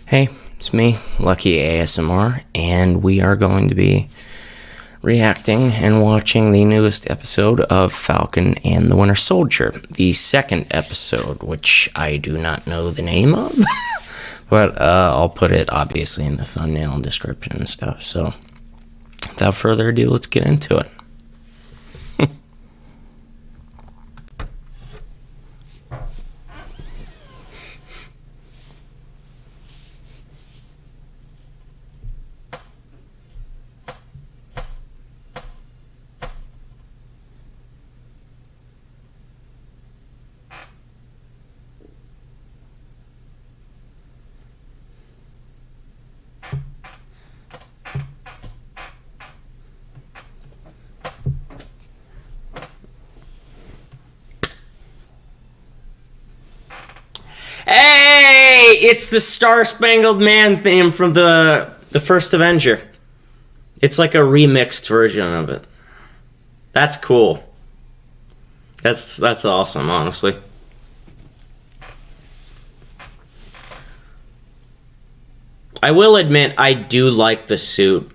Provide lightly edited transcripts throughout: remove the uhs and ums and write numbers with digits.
Hey, it's me, Lucky ASMR, and we are going to be reacting and watching the newest episode of Falcon and the Winter Soldier, the second episode, which I do not know the name of, but I'll put it obviously in the thumbnail and description and stuff. So, without further ado, let's get into it. Hey, it's the Star-Spangled Man theme from the first Avenger. It's like a remixed version of it. That's cool. That's awesome, honestly. I will admit, I do like the suit.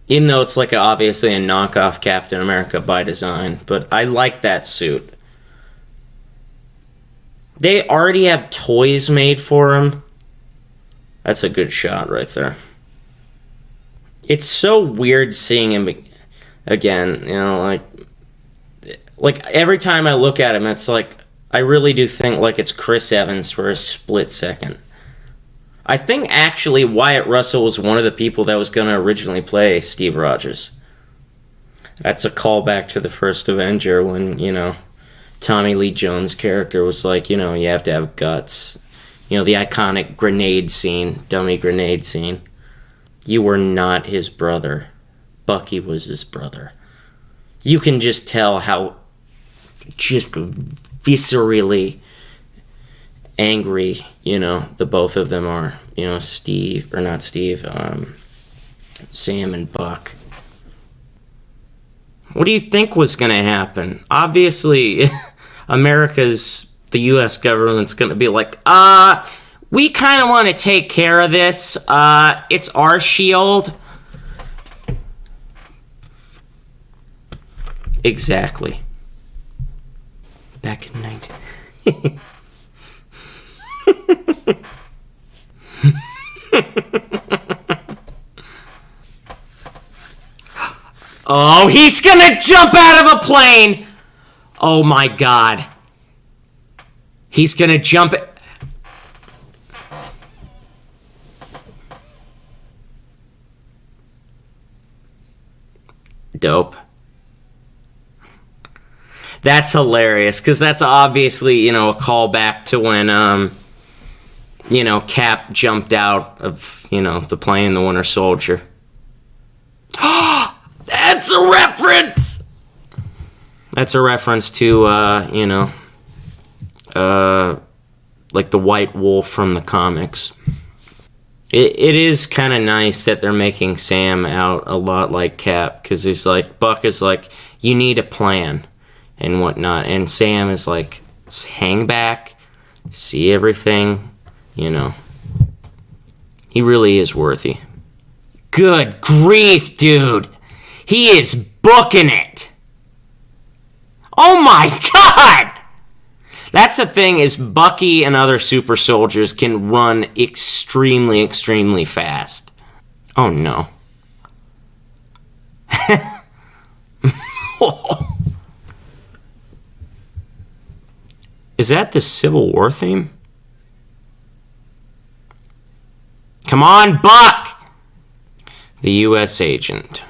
Even though it's like obviously a knockoff Captain America by design. But I like that suit. They already have toys made for him. That's a good shot right there. It's so weird seeing him again, you know, like every time I look at him, it's like, I really do think like it's Chris Evans for a split second. I think actually Wyatt Russell was one of the people that was going to originally play Steve Rogers. That's a callback to the first Avenger when, you know, Tommy Lee Jones' character was like, you know, you have to have guts. You know, the iconic grenade scene, dummy grenade scene. You were not his brother. Bucky was his brother. You can just tell how just viscerally angry, you know, the both of them are. You know, Sam and Buck. What do you think was going to happen? Obviously, the U.S. government's going to be like, we kind of want to take care of this. It's our shield. Exactly. Back in 19... Oh, he's gonna jump out of a plane! Oh my god. He's gonna jump it. Dope. That's hilarious, because that's obviously, you know, a callback to when, you know, Cap jumped out of, you know, the plane, the Winter Soldier. That's a reference! That's a reference to, you know, like the White Wolf from the comics. It is kind of nice that they're making Sam out a lot like Cap, because he's like, Buck is like, you need a plan and whatnot, and Sam is like, hang back, see everything, you know. He really is worthy. Good grief, dude! He is booking it! Oh my god! That's the thing, is Bucky and other super soldiers can run extremely, extremely fast. Oh no. Is that the Civil War theme? Come on, Buck! The U.S. agent.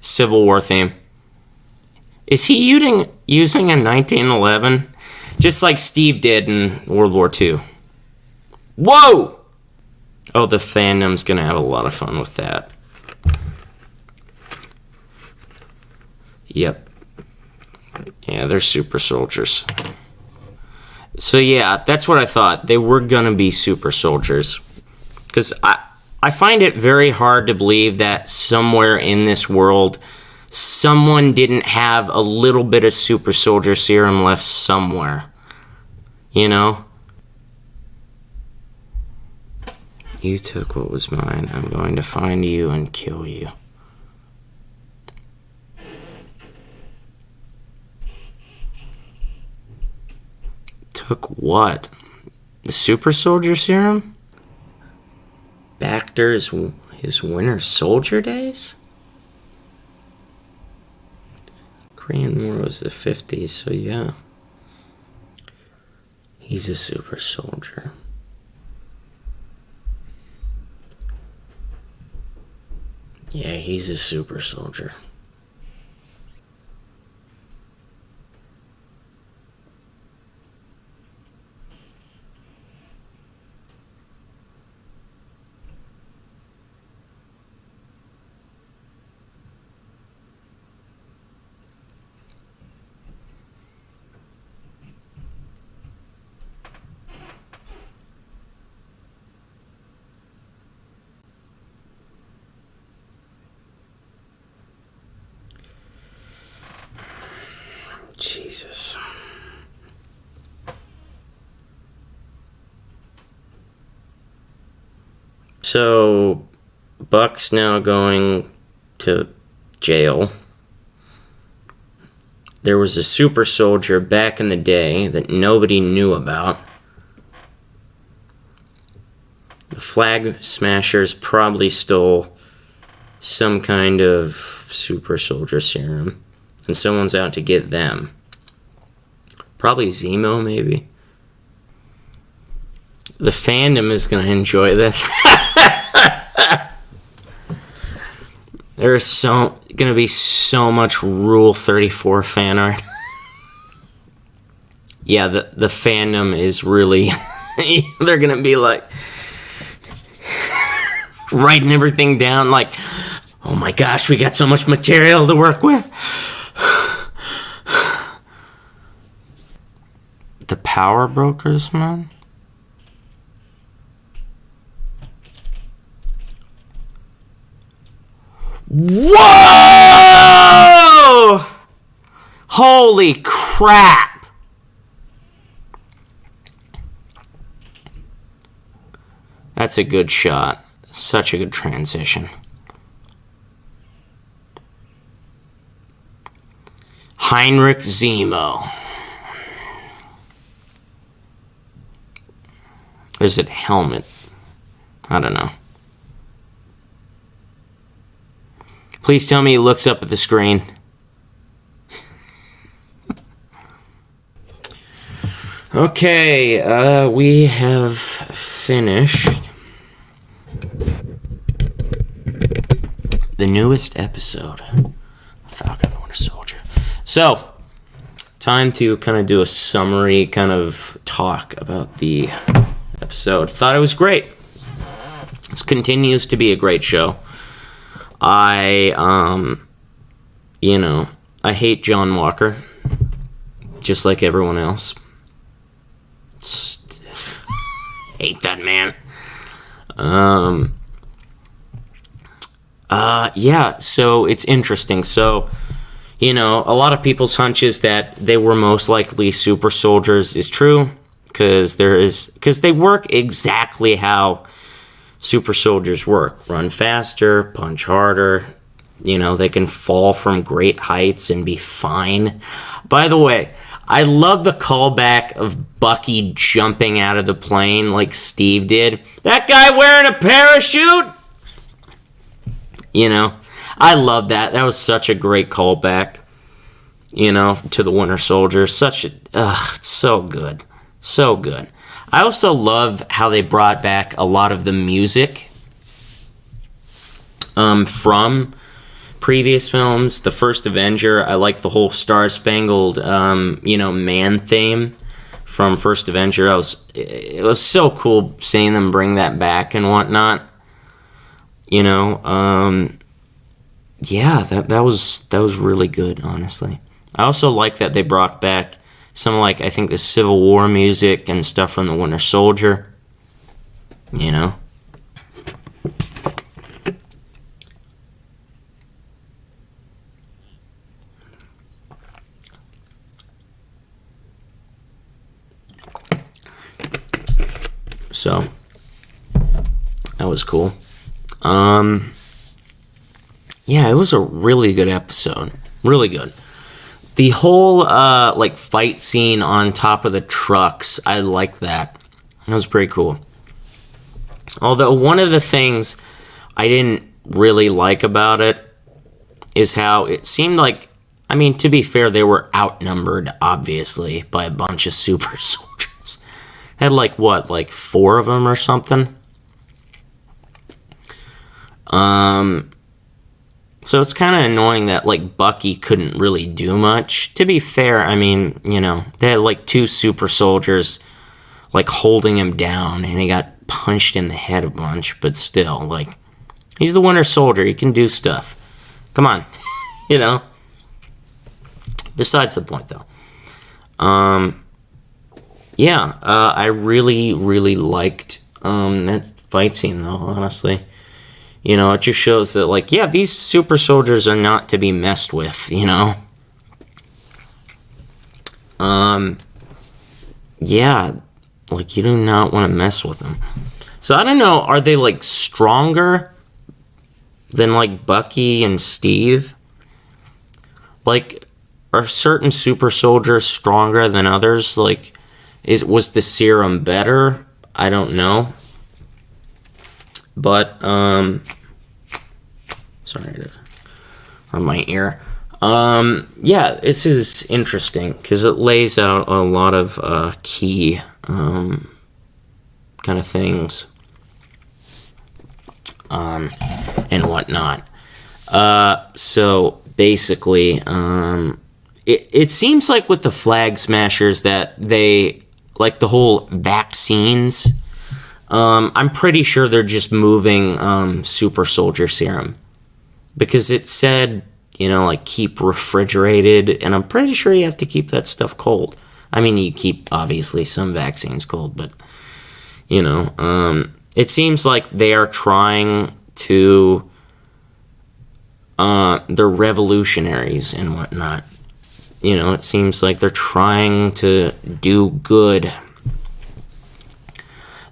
Civil War theme. Is he using a 1911? Just like Steve did in World War II. Whoa! Oh, the fandom's gonna have a lot of fun with that. Yep. Yeah, they're super soldiers. So yeah, that's what I thought. They were gonna be super soldiers. Because I find it very hard to believe that somewhere in this world someone didn't have a little bit of super soldier serum left somewhere. You know? You took what was mine. I'm going to find you and kill you. Took what? The super soldier serum? Back to his winter soldier days? Korean War was the 50s, so yeah. He's a super soldier. Yeah, he's a super soldier. Jesus. So, Buck's now going to jail. There was a super soldier back in the day that nobody knew about. The Flag Smashers probably stole some kind of super soldier serum, and someone's out to get them. Probably Zemo, maybe. The fandom is going to enjoy this. There's going to be so much Rule 34 fan art. Yeah, the fandom is really... they're going to be like... writing everything down like, oh my gosh, we got so much material to work with. The Power Brokers, man? Whoa! Holy crap! That's a good shot. Such a good transition. Heinrich Zemo. Or is it helmet? I don't know. Please tell me he looks up at the screen. Okay, we have finished the newest episode of Falcon and Winter Soldier. So, time to kind of do a summary kind of talk about the episode. Thought it was great. This continues to be a great show. I hate John Walker, just like everyone else. Hate that man. Yeah, so it's interesting. So, a lot of people's hunches that they were most likely super soldiers is true, because they work exactly how super soldiers work. Run faster, punch harder, they can fall from great heights and be fine. By the way, I love the callback of Bucky jumping out of the plane like Steve did. That guy wearing a parachute? I love that. That was such a great callback, to the Winter Soldier. It's so good. So good. I also love how they brought back a lot of the music from previous films. The first Avenger, I like the whole Star Spangled, man theme from First Avenger. It was so cool seeing them bring that back and whatnot. Yeah, that was really good, honestly. I also like that they brought back some, I think the Civil War music and stuff from the Winter Soldier. So that was cool. Yeah, it was a really good episode. Really good. The whole like fight scene on top of the trucks, I like that. That was pretty cool. Although one of the things I didn't really like about it is how it seemed like, I mean, to be fair, they were outnumbered, obviously, by a bunch of super soldiers. Had like, what, like 4 of them or something? So it's kind of annoying that, like, Bucky couldn't really do much. To be fair, I mean, you know, they had, like, 2 super soldiers, like, holding him down, and he got punched in the head a bunch, but still, like, he's the Winter Soldier. He can do stuff. Come on. You know? Besides the point, though. Yeah, I really, really liked that fight scene, though, honestly. You know, it just shows that, like, yeah, these super soldiers are not to be messed with, you know? Yeah, like, you do not want to mess with them. So, I don't know, are they, like, stronger than, like, Bucky and Steve? Like, are certain super soldiers stronger than others? Like, was the serum better? I don't know. But, sorry, on my ear. Yeah, this is interesting because it lays out a lot of key kind of things and whatnot. So basically, it seems like with the Flag Smashers that they, like the whole vaccines, I'm pretty sure they're just moving super soldier serum. Because it said, you know, like, keep refrigerated, and I'm pretty sure you have to keep that stuff cold. I mean, you keep, obviously, some vaccines cold, but, you know, it seems like they are trying to, they're revolutionaries and whatnot. You know, it seems like they're trying to do good.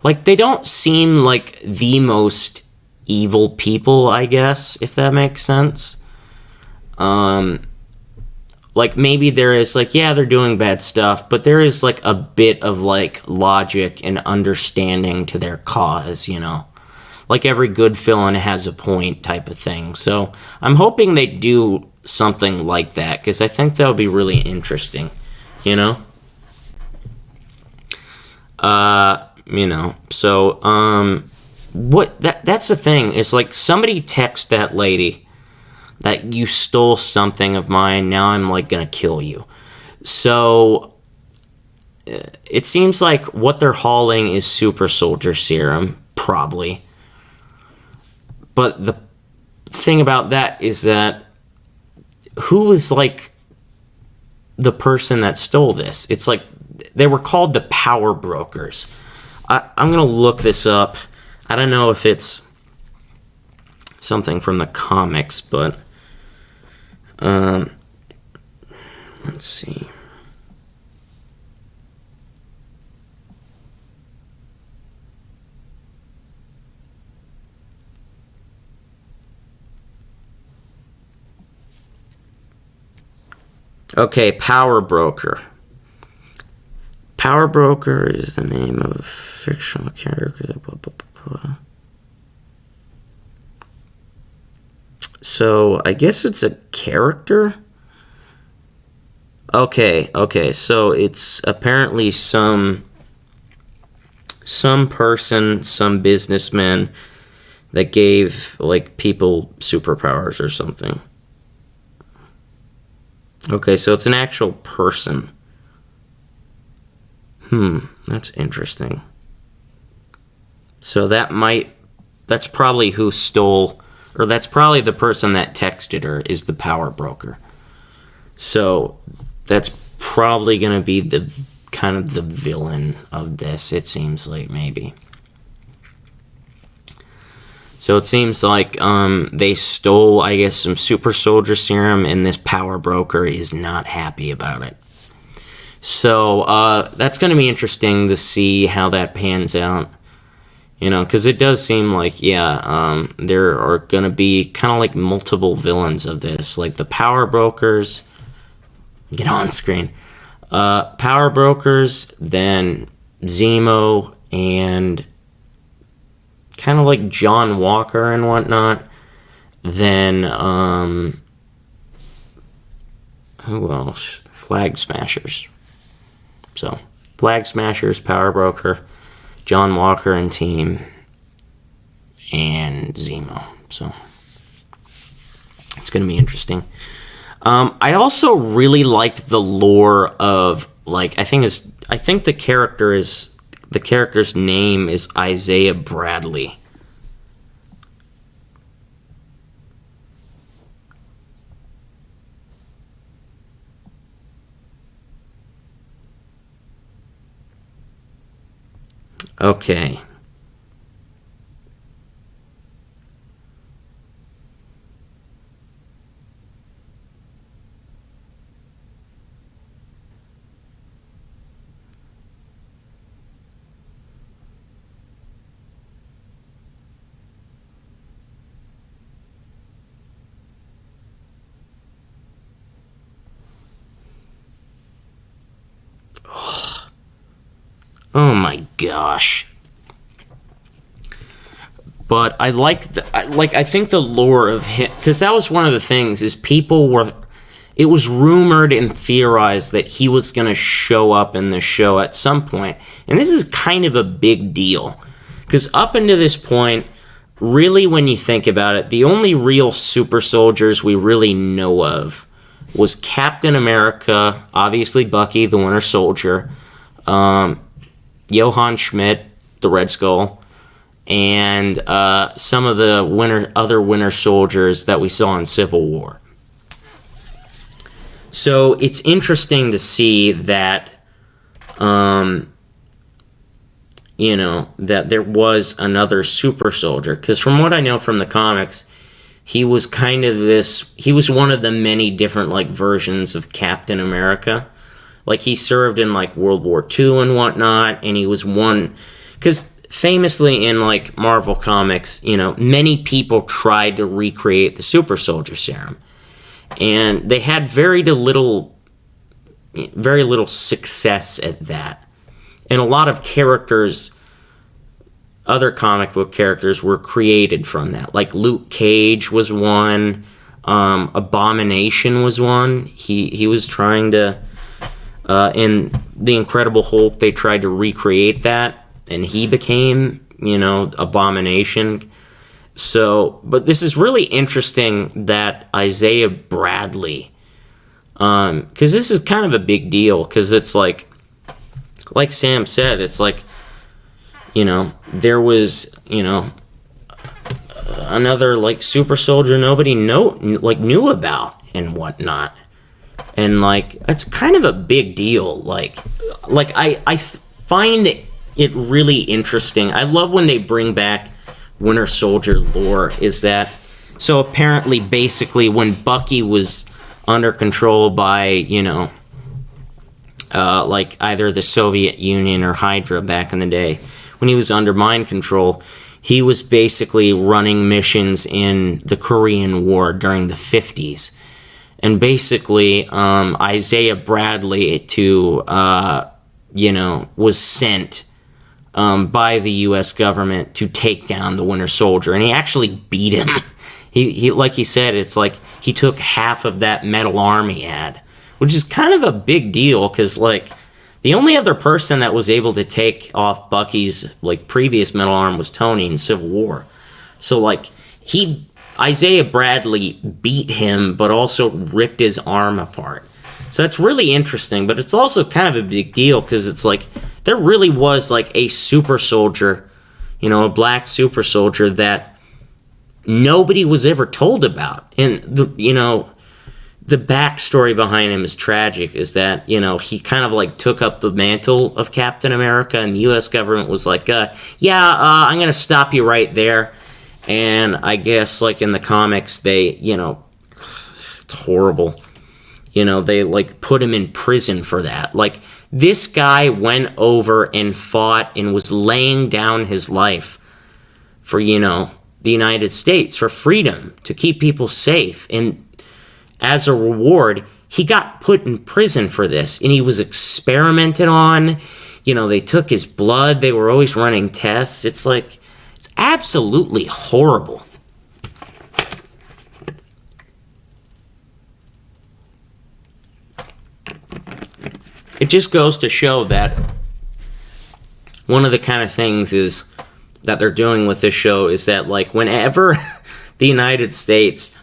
Like, they don't seem like the most evil people, I guess, if that makes sense. Like, maybe there is, like, yeah, they're doing bad stuff, but there is, like, a bit of, like, logic and understanding to their cause, you know? Like, every good villain has a point type of thing. So, I'm hoping they do something like that, because I think that would be really interesting, you know? You know, so, that's the thing. It's like somebody text that lady that you stole something of mine. Now I'm like gonna kill you. So it seems like what they're hauling is super soldier serum, probably. But the thing about that is that who is like the person that stole this? It's like they were called the Power Brokers. I'm gonna look this up. I don't know if it's something from the comics, but let's see. Okay, Power Broker. Power Broker is the name of a fictional character. Blah, blah, blah, blah. So, I guess it's a character? Okay, so it's apparently some person, some businessman that gave, like, people superpowers or something. Okay, so it's an actual person. That's interesting. So that's probably who stole, or that's probably the person that texted her is the Power Broker. So that's probably going to be the kind of the villain of this, it seems like, maybe. So it seems like they stole, I guess, some super soldier serum, and this Power Broker is not happy about it. So that's going to be interesting to see how that pans out. You know, because it does seem like, there are going to be kind of like multiple villains of this. Like the Power Brokers. Get on screen. Power Brokers, then Zemo, and kind of like John Walker and whatnot. Then, who else? Flag Smashers. So, Flag Smashers, Power Broker, John Walker and team, and Zemo. So, it's going to be interesting. I also really liked the lore of, like, I think the character's name is Isaiah Bradley. Okay. Oh my gosh. But I think the lore of him, because that was one of the things, is it was rumored and theorized that he was going to show up in the show at some point. And this is kind of a big deal. Because up until this point, really when you think about it, the only real super soldiers we really know of was Captain America, obviously Bucky, the Winter Soldier, Johann Schmidt, the Red Skull, and some of the other Winter Soldiers that we saw in Civil War. So it's interesting to see that, that there was another super soldier. Because from what I know from the comics, he was he was one of the many different, like, versions of Captain America. Like, he served in, like, World War II and whatnot, and he was one... Because famously in, like, Marvel Comics, many people tried to recreate the super soldier serum. And they had very little success at that. And a lot of characters, other comic book characters, were created from that. Like Luke Cage was one. Abomination was one. He was trying to... in The Incredible Hulk, they tried to recreate that. And he became, Abomination. So, but this is really interesting that Isaiah Bradley, because this is kind of a big deal, because it's like Sam said, it's like, there was, another, like, super soldier nobody knew about and whatnot. And, like, it's kind of a big deal. Like I find it really interesting. I love when they bring back Winter Soldier lore, is that, so apparently, basically, when Bucky was under control by, like either the Soviet Union or Hydra back in the day, when he was under mind control, he was basically running missions in the Korean War during the 50s. And basically, Isaiah Bradley was sent by the U.S. government to take down the Winter Soldier, and he actually beat him. He like he said, it's like he took half of that metal arm he had, which is kind of a big deal, because, like, the only other person that was able to take off Bucky's, like, previous metal arm was Tony in Civil War. So, like, Isaiah Bradley beat him, but also ripped his arm apart. So that's really interesting, but it's also kind of a big deal, because it's like, there really was, like, a super soldier, a black super soldier that nobody was ever told about. And, the backstory behind him is tragic, is that, he kind of, like, took up the mantle of Captain America, and the U.S. government was like, I'm going to stop you right there. And I guess, like, in the comics, they, it's horrible. They, like, put him in prison for that. Like, this guy went over and fought and was laying down his life for, the United States, for freedom, to keep people safe. And as a reward, he got put in prison for this, and he was experimented on. They took his blood. They were always running tests. It's absolutely horrible. It just goes to show that one of the kind of things is that they're doing with this show is that, whenever the United States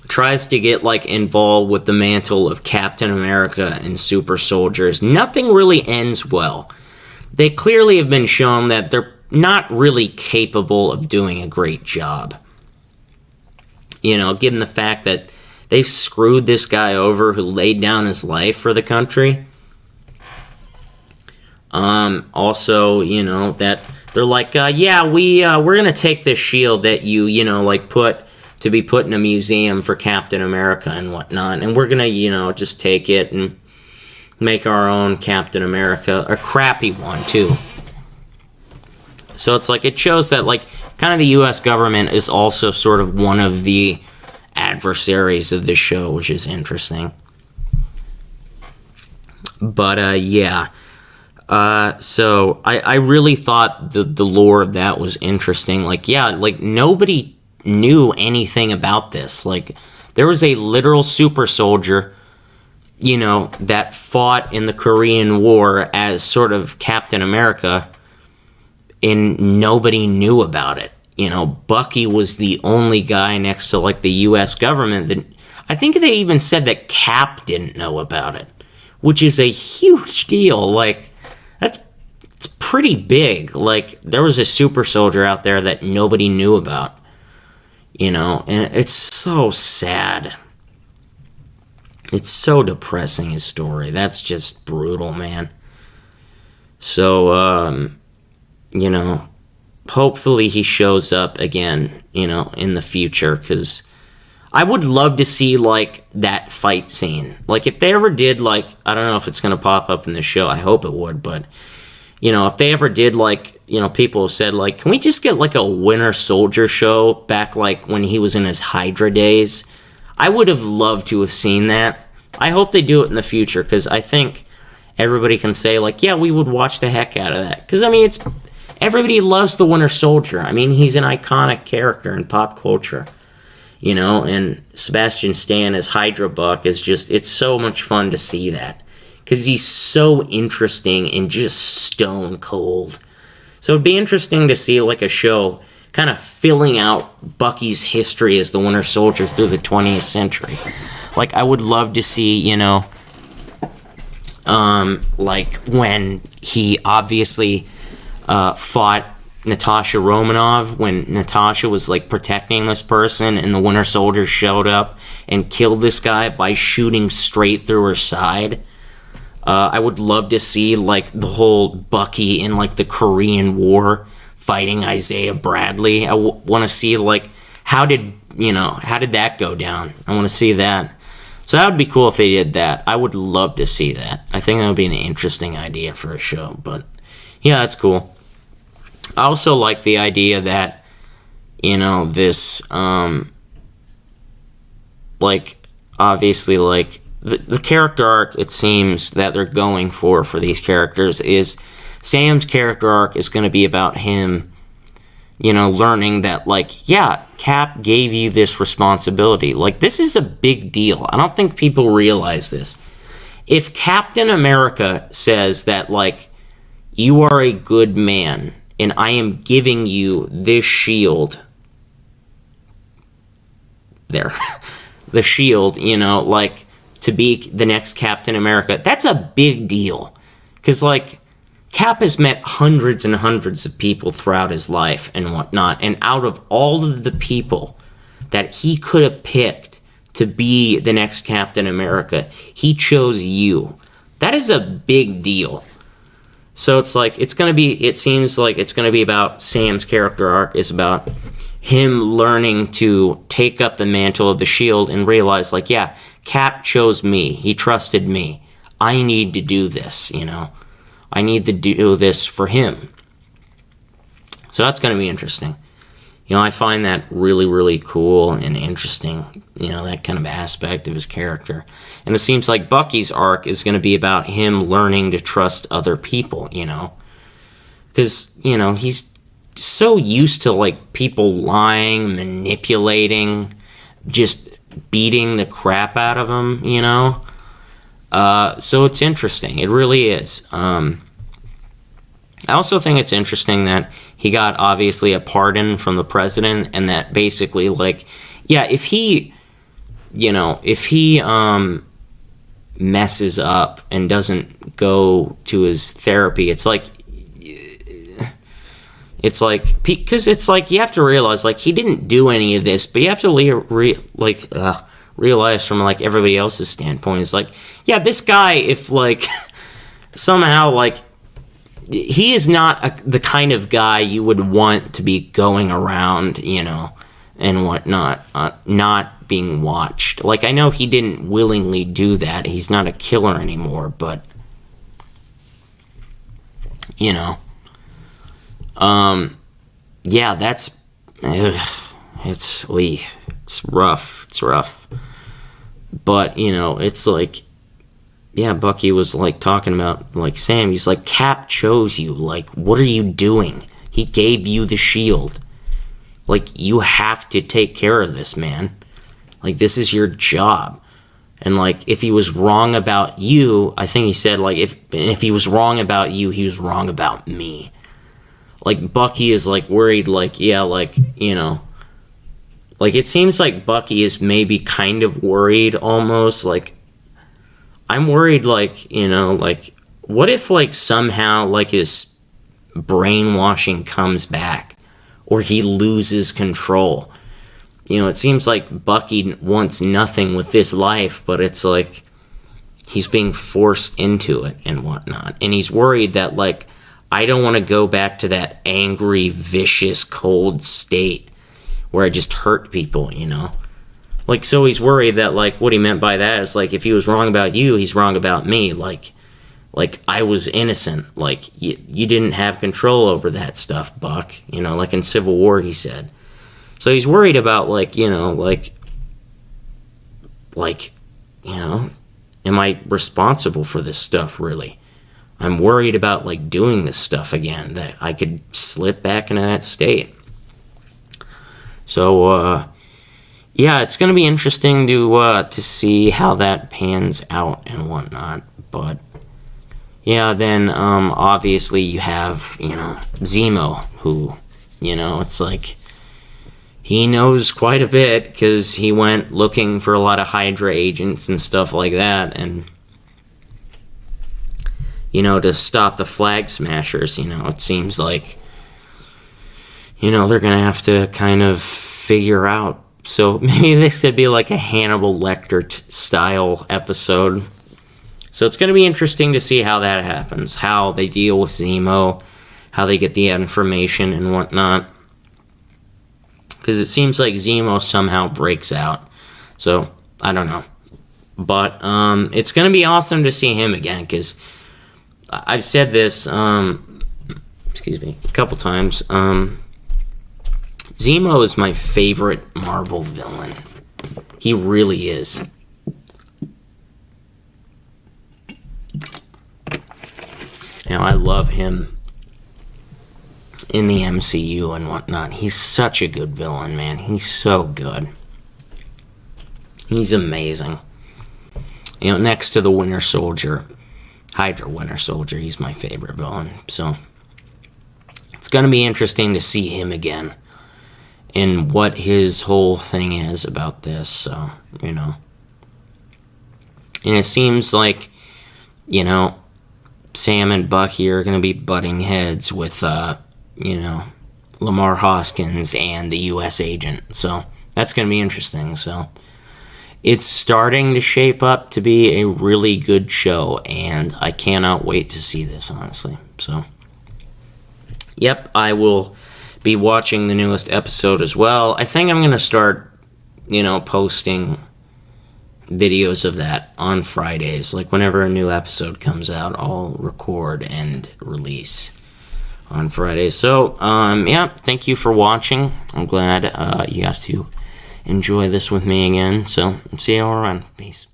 tries to get, involved with the mantle of Captain America and super soldiers, nothing really ends well. They clearly have been shown that they're not really capable of doing a great job. Given the fact that they screwed this guy over who laid down his life for the country. Also, that they're we're going to take this shield that you, put to be put in a museum for Captain America and whatnot, and we're going to, just take it and make our own Captain America, a crappy one, too. So it's it shows that, kind of the U.S. government is also sort of one of the adversaries of this show, which is interesting. But, yeah. So I really thought the lore of that was interesting. Nobody knew anything about this. There was a literal super soldier, that fought in the Korean War as sort of Captain America, and nobody knew about it. Bucky was the only guy next to, the U.S. government that... I think they even said that Cap didn't know about it, which is a huge deal. It's pretty big. There was a super soldier out there that nobody knew about, and it's so sad. It's so depressing, his story. That's just brutal, man. So, hopefully he shows up again, in the future, because I would love to see, that fight scene. If they ever did, I don't know if it's going to pop up in the show. I hope it would, but, if they ever did, people have said, can we just get, a Winter Soldier show back, when he was in his Hydra days? I would have loved to have seen that. I hope they do it in the future, because I think everybody can say, yeah, we would watch the heck out of that. Because, everybody loves the Winter Soldier. He's an iconic character in pop culture. And Sebastian Stan as Hydra Buck is just, it's so much fun to see that. Because he's so interesting and just stone cold. So it'd be interesting to see, a show kind of filling out Bucky's history as the Winter Soldier through the 20th century. I would love to see, when he obviously fought Natasha Romanoff, when Natasha was protecting this person and the Winter Soldier showed up and killed this guy by shooting straight through her side. I would love to see the whole Bucky in the Korean War fighting Isaiah Bradley. I want to see how did that go down? I want to see that. So that would be cool if they did that. I would love to see that. I think that would be an interesting idea for a show, but yeah, that's cool. I also like the idea that, this, obviously, the character arc, it seems, that they're going for these characters is Sam's character arc is going to be about him, learning that, Cap gave you this responsibility. This is a big deal. I don't think people realize this. If Captain America says that, you are a good man, and I am giving you this shield. The shield, to be the next Captain America. That's a big deal. Because, Cap has met hundreds and hundreds of people throughout his life and whatnot. And out of all of the people that he could have picked to be the next Captain America, he chose you. That is a big deal. So it's it seems like it's going to be about Sam's character arc is about him learning to take up the mantle of the shield and realize, Cap chose me. He trusted me. I need to do this, I need to do this for him. So that's going to be interesting. You know, I find that really, really cool and interesting, you know, that kind of aspect of his character. And it seems like Bucky's arc is going to be about him learning to trust other people, you know. Because, you know, he's so used to, like, people lying, manipulating, just beating the crap out of him, you know. So it's interesting. It really is. I also think it's interesting that he got, obviously, a pardon from the president, and that basically, like, yeah, if he messes up and doesn't go to his therapy, it's like, because it's like, you have to realize, like, he didn't do any of this, but you have to realize from, like, everybody else's standpoint, it's like, yeah, this guy, if, like, somehow, like, he is not the kind of guy you would want to be going around, you know, and whatnot, not being watched. Like, I know he didn't willingly do that. He's not a killer anymore, but, you know, yeah, that's, it's rough. It's rough. But, you know, it's like, yeah, Bucky was, like, talking about, like, Sam. He's like, Cap chose you. Like, what are you doing? He gave you the shield. Like, you have to take care of this, man. Like, this is your job. And, like, if he was wrong about you, I think he said, like, if he was wrong about you, he was wrong about me. Like, Bucky is, like, worried, like, yeah, like, you know. Like, it seems like Bucky is maybe kind of worried almost, like, I'm worried, like, you know, like, what if, like, somehow, like, his brainwashing comes back, or he loses control? You know, it seems like Bucky wants nothing with this life, but it's like he's being forced into it and whatnot. And he's worried that, like, I don't want to go back to that angry, vicious, cold state where I just hurt people, you know? Like, so he's worried that, like, what he meant by that is, like, if he was wrong about you, he's wrong about me. Like I was innocent. Like, you didn't have control over that stuff, Buck. You know, like in Civil War, he said. So he's worried about, like, you know, like, you know, am I responsible for this stuff, really? I'm worried about, like, doing this stuff again, that I could slip back into that state. So, yeah, it's going to be interesting to see how that pans out and whatnot. But, yeah, then, obviously you have, you know, Zemo, who, you know, it's like, he knows quite a bit, because he went looking for a lot of Hydra agents and stuff like that, and, you know, to stop the Flag Smashers, you know, it seems like, you know, they're going to have to kind of figure out. So maybe this could be like a Hannibal Lecter style episode. So it's going to be interesting to see how that happens, how they deal with Zemo, how they get the information and whatnot. Because it seems like Zemo somehow breaks out. So, I don't know. But it's going to be awesome to see him again, because I've said this, a couple times. Zemo is my favorite Marvel villain. He really is. You know, I love him in the MCU and whatnot. He's such a good villain, man. He's so good. He's amazing. You know, next to the Winter Soldier, Hydra Winter Soldier, he's my favorite villain. So, it's going to be interesting to see him again and what his whole thing is about this. So, you know. And it seems like, you know, Sam and Bucky are going to be butting heads with, you know, Lamar Hoskins and the U.S. agent. So, that's going to be interesting. So, it's starting to shape up to be a really good show, and I cannot wait to see this, honestly. So, yep, I will be watching the newest episode as well. I think I'm going to start, you know, posting videos of that on Fridays. Like, whenever a new episode comes out, I'll record and release on Fridays. So, yeah, thank you for watching. I'm glad you got to enjoy this with me again. So, see you all around. Peace.